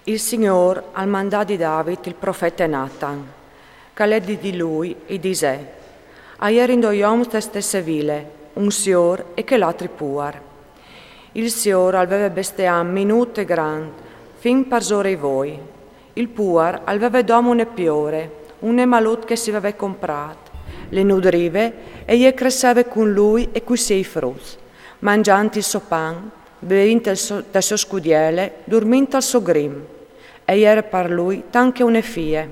Il Signor al mandà di David il profeta Nathan, che le di lui e dise: Aier in doiom stesse vile, un sior e che l'altri puar. Il sior aveva besteam minute grand, fin parsore voi. Il puar aveva domo un piore, un malut che si aveva comprato. Le nudrive e gli cresceva con lui e coi sei frutti, mangianti il suo pan, bevinte dal suo scudiele, dorminte al suo grim. E era per lui tanche une fie.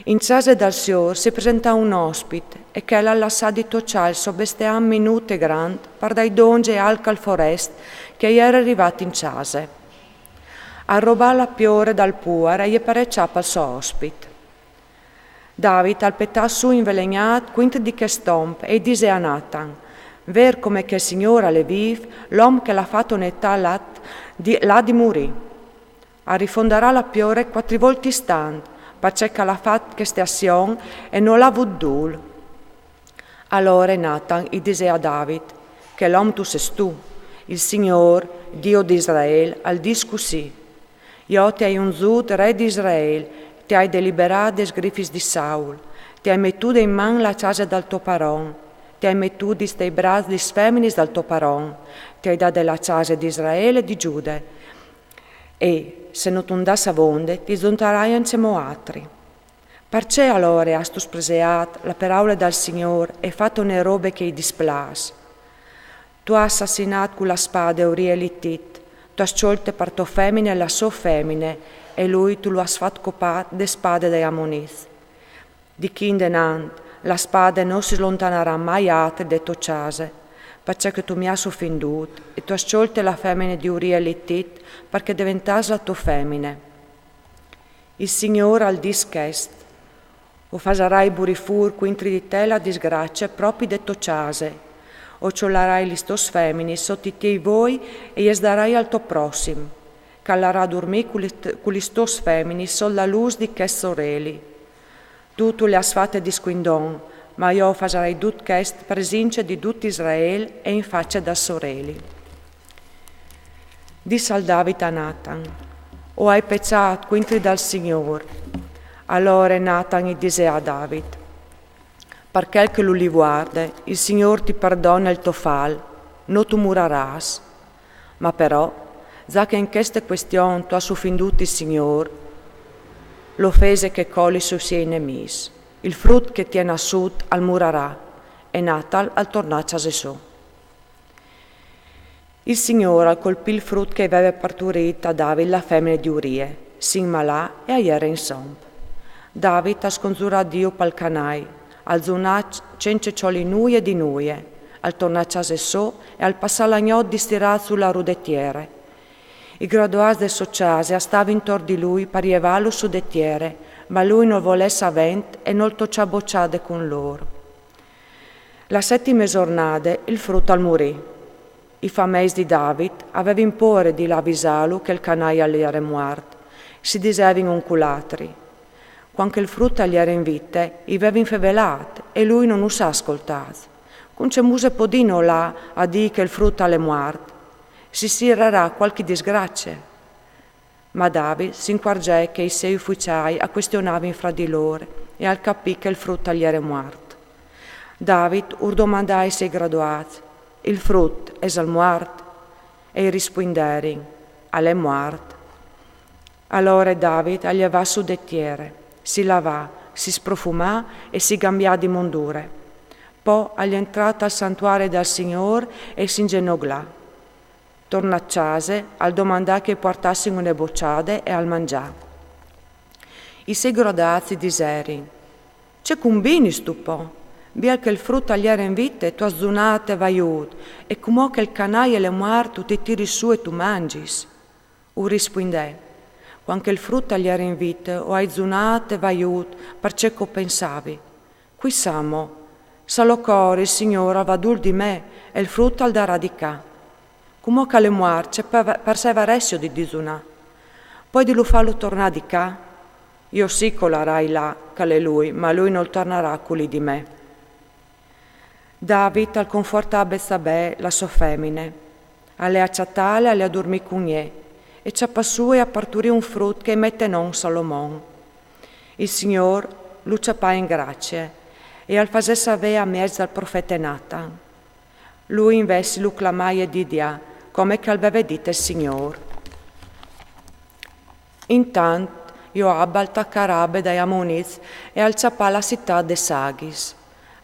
In casa dal Signor si presentò un ospite e che la lasciò di tocciare il suo bestiam minute grand per dai donge e al forest che era arrivato in casa. A rubare la piore dal puar e gli parecciò al suo ospite. David al petà su invelegnato quinto di che stomp e disse a Nathan: ver come che il Signore le vive, l'uomo che l'ha fatto un'età là di morì. Rifonderà la piore 4 volte istant, perché l'ha fatto questa azione e non l'ha avuto. Allora Nathan gli disse a David che l'uomo tu sei tu, il Signore, Dio di Israele, al dis così. Io ti hai unzut re di Israele, ti hai deliberato des grifis di Saul, ti hai mettuto in man la casa dal tuo paron, ti hai mettuto stai bracci di feminis dal tuo paron, ti hai dato la casa di Israele e di Giude. E se non tu andasse a vonde, ti zontarai insieme altri. Perché allora hai spreseat la parola dal Signore e fatto une robe che gli displas? Tu hai assassinato con la spada Uria Littit, tu hai sciolto per tua femmine la sua femmine, e lui tu lo hai fatto copare de spade dei Ammoniz. Di chi in denant, la spada non si slontanerà mai altri de tue case, perché tu mi hai offenduto e tu hai sciolto la femmine di Uria Littit perché diventassi la tua femmine. Il Signore al dis chest, o fasarai burifur quintri di te la disgrazia proprio de tue case, o ciolarai li stos femmini sotto i tei voi e gli darai al tuo prossimo, callarà dormì con li stos femmini sol la luz di che sorelli. Tu le has fatte di squindon, ma io fasarai tut chest presince di tut Israele e in faccia da sorelli. Disse al David a Nathan: o hai peccato quintri dal Signore? Allora Nathan gli disse a David: perché che lui li guarda, il Signore ti perdona il tuo fall, non tu moriras. Ma però, già che in questa questione tu hai offenduto il Signore, l'offese che coli sui suoi nemici, il frutto che tiene a sud al murarà, e Natal al tornaccia Gesù. Il Signore colpì il frutto che aveva partorito a David la femmina di Urie, si immalà e aiera in somp. David ha scongiurato Dio pal canai, al zonat cence cioli nuie di nuie, al tornaccia Gesù e al passalagnò di stirato sulla rudettiere. I graduati del sociase stavano intorno di lui per rievarlo su dettiere, ma lui non volesse avent e non toccia bocciade con loro. La 7ª giornata il frutto al morì. I famesi di David avevano impore di l'avvisalo che il canaia gli era morto. Si disevano unculatri. Quando il frutto gli era in vite, i aveva infevelato e lui non usa ascoltato. Non c'è muse podino là a dire che il frutto è morto. Si sirerà qualche disgrazia. Ma David si accorge che i 6 ufficiali questionavano fra di loro e al capì che il frutto gli era morto. David domandò ai 6 graduati: il frutto è al morto? E risponderono: è morto. Allora David gli va su dettiere, si lavò, si sprofumò e si cambiò di mondure. Poi è entrato al santuario del Signore e si ingenoclò. Torna a casa, al domandà che portassero una bocciade e al mangià. I 6 gradati diseri: c'è combini stupò? Biel che il frutto gli era in vite e tu azzunate vaiut, e come che il canaio è morto ti tiri su e tu mangis. U rispondè: quando il frutto gli era in vite o hai zunate vaiut, perché pensavi: qui siamo, sa lo core il Signore va dul di me e il frutto al darà di ca. Come che le muarce perseveressio di disuna. Poi di lo farlo tornare di ca. Io sì colarai là, che è lui, ma lui non tornerà culi di me. David al conforta a Betsabè la sua femmine, alle acciattale alle a dormì con gli, e ciappassù e a parturì un frutto che mette non Salomon. Il Signor lo ciappà in grazie e al fase sapere a mezzo al profeta Nathan. Lui invece lo clamai e didia, come che aveva detto il Signor. Intanto Joab attaccarebbe dai Ammoniz e al ciappà la città de Sagis.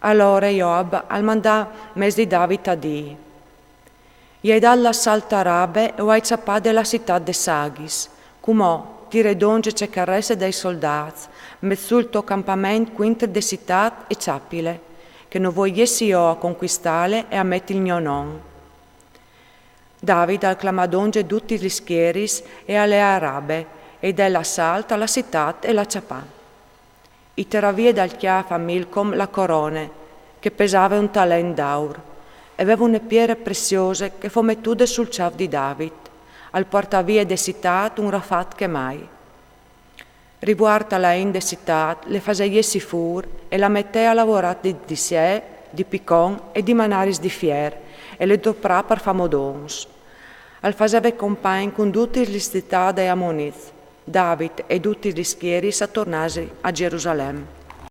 Allora Joab al mandà mes di David a dire, «Ie dall'assalto arabe o ai ciappà della città de Sagis, comò tire donge ce carresse dei soldati, mezzo il tuo campamento quinter de città e ciappile, che non vogliessi io a conquistare e a metti il mio non». David acclamò donge tutti gli schieris e alle arabe, e dell'assalto alla città e la ciappà. I teravie dal chiafa a Milcom la corone, che pesava un talent d'aur, e aveva une pietre preziose che fu mettute sul ciaf di David, al portavia de città un rafat che mai. Riguarda la in de città, le faseiesi fur e la mette a lavorare di sé, di picon e di manaris di fier, e le doprà per famodons. Al faseve compagni con tutti gli città de Ammoniz, David e tutti gli schieri s'attornasi a Gerusalemme.